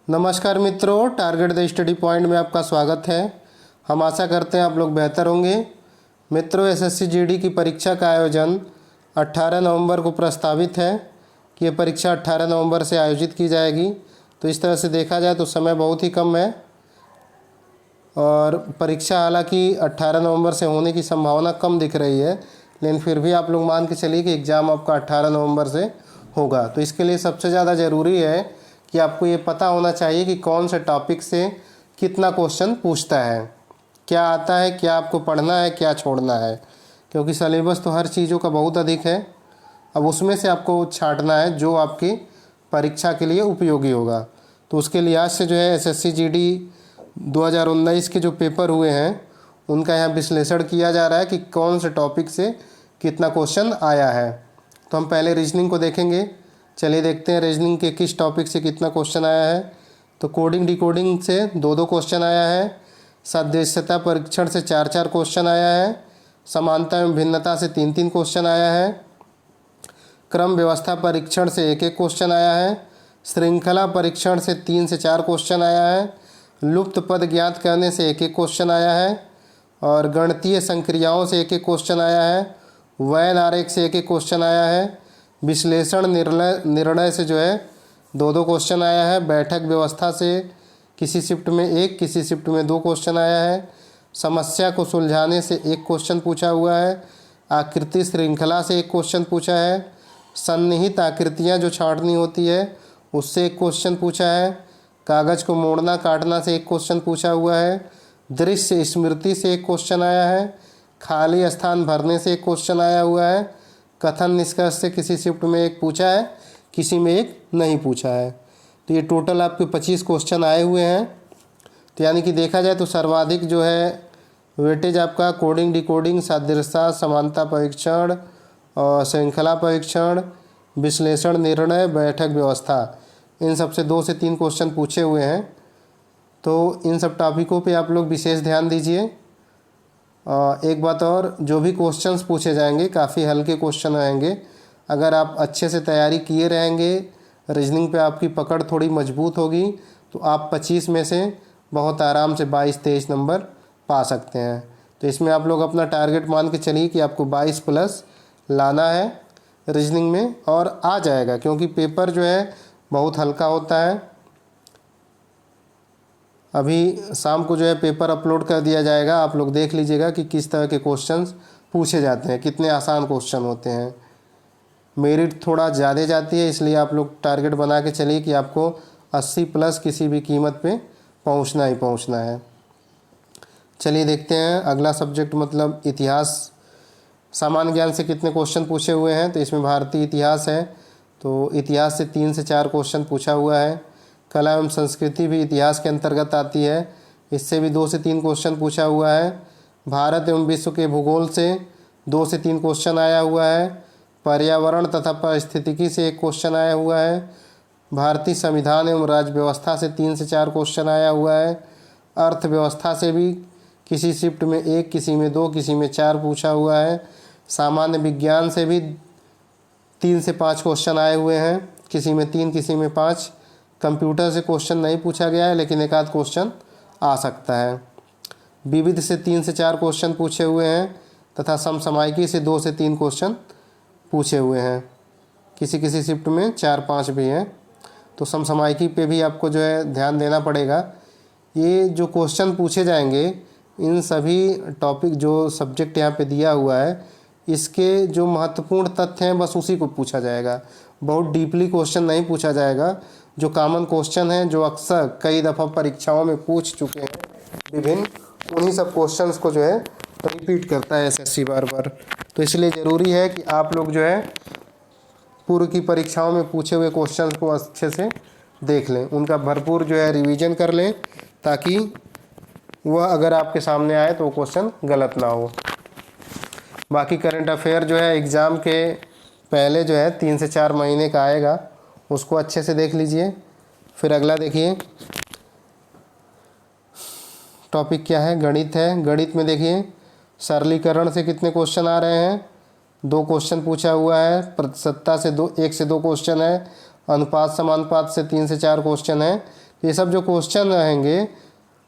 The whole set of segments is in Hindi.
नमस्कार मित्रों, टारगेट द स्टडी पॉइंट में आपका स्वागत है। हम आशा करते हैं आप लोग बेहतर होंगे। मित्रों, एसएससी जीडी की परीक्षा का आयोजन 18 नवंबर को प्रस्तावित है कि ये परीक्षा 18 नवंबर से आयोजित की जाएगी। तो इस तरह से देखा जाए तो समय बहुत ही कम है और परीक्षा हालांकि 18 नवंबर से होने की संभावना कम दिख रही है, लेकिन फिर भी आप लोग मान के चलिए कि एग्ज़ाम आपका 18 नवंबर से होगा। तो इसके लिए सबसे ज़्यादा ज़रूरी है कि आपको ये पता होना चाहिए कि कौन से टॉपिक से कितना क्वेश्चन पूछता है, क्या आता है, क्या आपको पढ़ना है, क्या छोड़ना है, क्योंकि सिलेबस तो हर चीज़ों का बहुत अधिक है। अब उसमें से आपको छांटना है जो आपकी परीक्षा के लिए उपयोगी होगा। तो उसके लिहाज से जो है एसएससी जीडी 2019 के जो पेपर हुए हैं उनका यहाँ विश्लेषण किया जा रहा है कि कौन से टॉपिक से कितना क्वेश्चन आया है। तो हम पहले रीजनिंग को देखेंगे। चलिए देखते हैं रीजनिंग के किस टॉपिक से कितना क्वेश्चन आया है। तो कोडिंग डिकोडिंग से 2-2 क्वेश्चन आया है। सदस्यता परीक्षण से 4-4 क्वेश्चन आया है। समानता एवं भिन्नता से 3-3 क्वेश्चन आया है। क्रम व्यवस्था परीक्षण से 1-1 क्वेश्चन आया है। श्रृंखला परीक्षण से 3 से 4 क्वेश्चन आया है। लुप्त पद ज्ञात करने से 1-1 क्वेश्चन आया है और गणितीय संक्रियाओं से 1-1 क्वेश्चन आया है। वैन आरेख से 1-1 क्वेश्चन आया है। विश्लेषण निर्णय से जो है 2-2 क्वेश्चन आया है। बैठक व्यवस्था से किसी शिफ्ट में 1, किसी शिफ्ट में 2 क्वेश्चन आया है। समस्या को सुलझाने से 1 क्वेश्चन पूछा हुआ है। आकृति श्रृंखला से 1 क्वेश्चन पूछा है। सन्निहित आकृतियाँ जो छांटनी होती है उससे 1 क्वेश्चन पूछा है। कागज़ को मोड़ना काटना से 1 क्वेश्चन पूछा हुआ है। दृश्य स्मृति से 1 क्वेश्चन आया है। खाली स्थान भरने से 1 क्वेश्चन आया हुआ है। कथन निष्कर्ष से किसी शिफ्ट में 1 पूछा है, किसी में 1 नहीं पूछा है। तो ये टोटल आपके 25 क्वेश्चन आए हुए हैं। तो यानी कि देखा जाए तो सर्वाधिक जो है वेटेज आपका कोडिंग डिकोडिंग, सादृश्यता, समानता परीक्षण और श्रृंखला परीक्षण, विश्लेषण निर्णय, बैठक व्यवस्था, इन सब से 2 से 3 क्वेश्चन पूछे हुए हैं। तो इन सब टॉपिकों पे आप लोग विशेष ध्यान दीजिए। एक बात और, जो भी क्वेश्चंस पूछे जाएंगे काफ़ी हल्के क्वेश्चन आएंगे। अगर आप अच्छे से तैयारी किए रहेंगे, रीजनिंग पे आपकी पकड़ थोड़ी मजबूत होगी तो आप 25 में से बहुत आराम से 22-23 नंबर पा सकते हैं। तो इसमें आप लोग अपना टारगेट मान के चलिए कि आपको 22 प्लस लाना है रीजनिंग में, और आ जाएगा क्योंकि पेपर जो है बहुत हल्का होता है। अभी शाम को जो है पेपर अपलोड कर दिया जाएगा, आप लोग देख लीजिएगा कि किस तरह के क्वेश्चंस पूछे जाते हैं, कितने आसान क्वेश्चन होते हैं। मेरिट थोड़ा ज़्यादा जाती है, इसलिए आप लोग टारगेट बना के चलिए कि आपको 80 प्लस किसी भी कीमत पे पहुंचना ही पहुंचना है। चलिए देखते हैं अगला सब्जेक्ट, मतलब इतिहास। सामान्य ज्ञान से कितने क्वेश्चन पूछे हुए हैं। तो इसमें भारतीय इतिहास है, तो इतिहास से 3 से 4 क्वेश्चन पूछा हुआ है। कला एवं संस्कृति भी इतिहास के अंतर्गत आती है, इससे भी 2 से 3 क्वेश्चन पूछा हुआ है। भारत एवं विश्व के भूगोल से 2 से 3 क्वेश्चन आया हुआ है। पर्यावरण तथा पारिस्थितिकी से 1 क्वेश्चन आया हुआ है। भारतीय संविधान एवं राज्य व्यवस्था से 3 से 4 क्वेश्चन आया हुआ है। अर्थव्यवस्था से भी किसी शिफ्ट में 1, किसी में 2, किसी में 4 पूछा हुआ है। सामान्य विज्ञान से भी 3 से 5 क्वेश्चन आए हुए हैं, किसी में 3, किसी में 5। कंप्यूटर से क्वेश्चन नहीं पूछा गया है, लेकिन एक आध क्वेश्चन आ सकता है। विविध से 3 से 4 क्वेश्चन पूछे हुए हैं तथा समसामयिकी से 2 से 3 क्वेश्चन पूछे हुए हैं, किसी किसी शिफ्ट में 4-5 भी हैं। तो समसामयिकी पे भी आपको जो है ध्यान देना पड़ेगा। ये जो क्वेश्चन पूछे जाएंगे, इन सभी टॉपिक जो सब्जेक्ट यहाँ पे दिया हुआ है, इसके जो महत्वपूर्ण तथ्य हैं बस उसी को पूछा जाएगा। बहुत डीपली क्वेश्चन नहीं पूछा जाएगा। जो कॉमन क्वेश्चन हैं, जो अक्सर कई दफ़ा परीक्षाओं में पूछ चुके हैं विभिन्न, उन्हीं सब क्वेश्चंस को जो है रिपीट करता है एसएससी बार बार। तो इसलिए ज़रूरी है कि आप लोग जो है पूर्व की परीक्षाओं में पूछे हुए क्वेश्चंस को अच्छे से देख लें, उनका भरपूर जो है रिवीजन कर लें, ताकि वह अगर आपके सामने आए तो वो क्वेश्चन गलत ना हो। बाकी करंट अफेयर जो है एग्ज़ाम के पहले जो है 3 से 4 महीने का आएगा, उसको अच्छे से देख लीजिए। फिर अगला देखिए टॉपिक क्या है, गणित है। गणित में देखिए सरलीकरण से कितने क्वेश्चन आ रहे हैं, 2 क्वेश्चन पूछा हुआ है। प्रतिशतता से 1 से 2 क्वेश्चन है। अनुपात समानुपात से 3 से 4 क्वेश्चन है। ये सब जो क्वेश्चन रहेंगे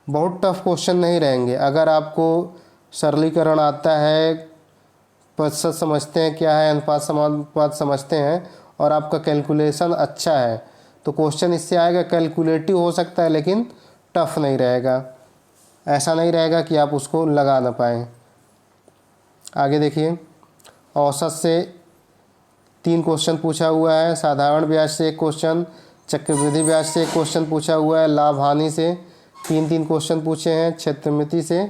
बहुत टफ क्वेश्चन नहीं रहेंगे। अगर आपको सरलीकरण आता है, प्रतिशत समझते हैं क्या है, अनुपात समानुपात समझते हैं और आपका कैलकुलेशन अच्छा है तो क्वेश्चन इससे आएगा। कैलकुलेटिव हो सकता है लेकिन टफ नहीं रहेगा, ऐसा नहीं रहेगा कि आप उसको लगा ना पाएँ। आगे देखिए, औसत से 3 क्वेश्चन पूछा हुआ है, साधारण ब्याज से 1 क्वेश्चन, चक्रवृद्धि ब्याज से 1 क्वेश्चन पूछा हुआ है, लाभ हानि से 3 क्वेश्चन पूछे हैं, क्षेत्रमिति से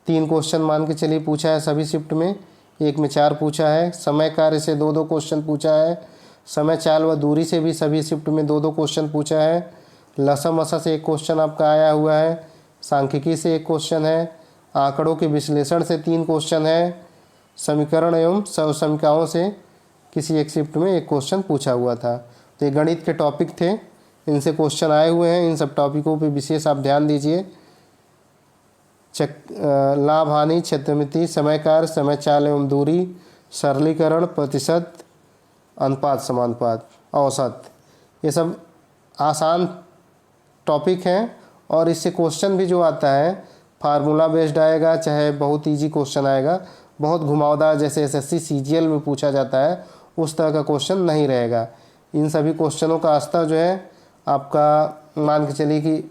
3 क्वेश्चन मान के चलिए पूछा है सभी शिफ्ट में, एक में 4 पूछा है, समय कार्य से 2 क्वेश्चन पूछा है, समय चाल व दूरी से भी सभी शिफ्ट में 2 क्वेश्चन पूछा है, लसम मसा से 1 क्वेश्चन आपका आया हुआ है, सांख्यिकी से 1 क्वेश्चन है, आंकड़ों के विश्लेषण से 3 क्वेश्चन है, समीकरण एवं समीकरणों से किसी एक शिफ्ट में 1 क्वेश्चन पूछा हुआ था। तो ये गणित के टॉपिक थे, इनसे क्वेश्चन आए हुए हैं। इन सब टॉपिकों पे विशेष आप ध्यान दीजिए। लाभ हानि, क्षेत्रमिति, समय कार्य, समय चाल एवं दूरी, सरलीकरण, प्रतिशत, अनुपात समानुपात, औसत, ये सब आसान टॉपिक हैं और इससे क्वेश्चन भी जो आता है फार्मूला बेस्ड आएगा, चाहे बहुत इजी क्वेश्चन आएगा, बहुत घुमावदार जैसे एसएससी सीजीएल में पूछा जाता है उस तरह का क्वेश्चन नहीं रहेगा। इन सभी क्वेश्चनों का स्तर जो है आपका मान के चलिए कि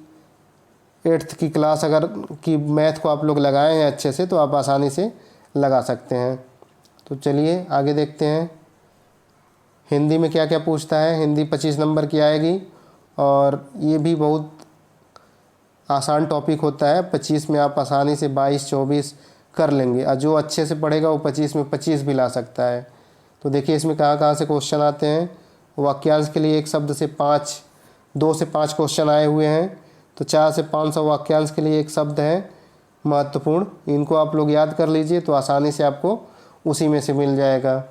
8th की क्लास अगर की मैथ को आप लोग लगाए हैं अच्छे से तो आप आसानी से लगा सकते हैं। तो चलिए आगे देखते हैं हिंदी में क्या क्या पूछता है। हिंदी 25 नंबर की आएगी और ये भी बहुत आसान टॉपिक होता है। 25 में आप आसानी से 22-24 कर लेंगे और जो अच्छे से पढ़ेगा वो 25 में 25 भी ला सकता है। तो देखिए इसमें कहाँ कहाँ से क्वेश्चन आते हैं। वाक्यांश के लिए एक शब्द से 2 से 5 क्वेश्चन आए हुए हैं, तो 4 से 500 वाक्यांश के लिए एक शब्द है महत्वपूर्ण, इनको आप लोग याद कर लीजिए तो आसानी से आपको उसी में से मिल जाएगा।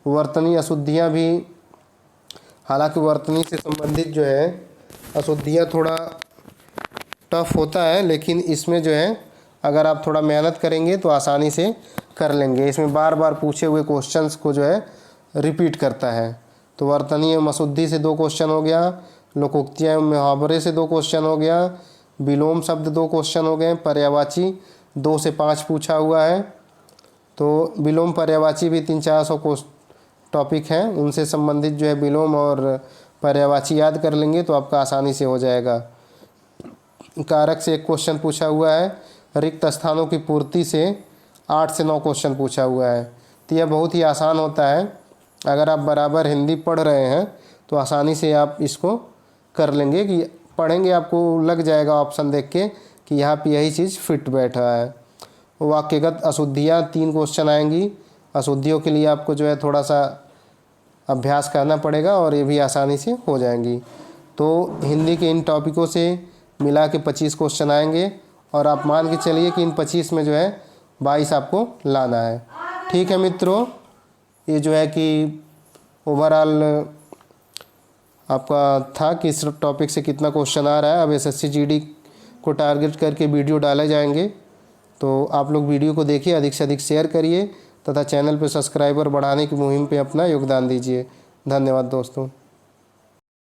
वर्तनी अशुद्धियाँ भी, हालांकि वर्तनी से संबंधित जो है अशुद्धियाँ थोड़ा टफ होता है, लेकिन इसमें जो है अगर आप थोड़ा मेहनत करेंगे तो आसानी से कर लेंगे। इसमें बार बार पूछे हुए क्वेश्चंस को जो है रिपीट करता है। तो वर्तनी एवं अशुद्धि से 2 क्वेश्चन हो गया, लोकोक्तियाँ एवं मुहावरे से 2 क्वेश्चन हो गया, विलोम शब्द 2 क्वेश्चन हो गए, पर्यायवाची 2 से 5 पूछा हुआ है। तो विलोम पर्यायवाची भी 300-400 टॉपिक हैं, उनसे संबंधित जो है विलोम और पर्यायवाची याद कर लेंगे तो आपका आसानी से हो जाएगा। कारक से 1 क्वेश्चन पूछा हुआ है, रिक्त स्थानों की पूर्ति से 8 से 9 क्वेश्चन पूछा हुआ है। तो यह बहुत ही आसान होता है, अगर आप बराबर हिंदी पढ़ रहे हैं तो आसानी से आप इसको कर लेंगे कि पढ़ेंगे आपको लग जाएगा ऑप्शन देख के कि यहाँ पे यही चीज़ फिट बैठा है। वाक्यगत अशुद्धियाँ 3 क्वेश्चन आएंगी, अशुद्धियों के लिए आपको जो है थोड़ा सा अभ्यास करना पड़ेगा और ये भी आसानी से हो जाएंगी। तो हिंदी के इन टॉपिकों से मिला के 25 क्वेश्चन आएंगे और आप मान के चलिए कि इन 25 में जो है 22 आपको लाना है। ठीक है मित्रों, ये जो है कि ओवरऑल आपका था कि इस टॉपिक से कितना क्वेश्चन आ रहा है। अब एसएससी जीडी को टारगेट करके वीडियो डाले जाएंगे, तो आप लोग वीडियो को देखिए, अधिक से अधिक शेयर करिए तथा चैनल पर सब्सक्राइबर बढ़ाने की मुहिम पे अपना योगदान दीजिए। धन्यवाद दोस्तों।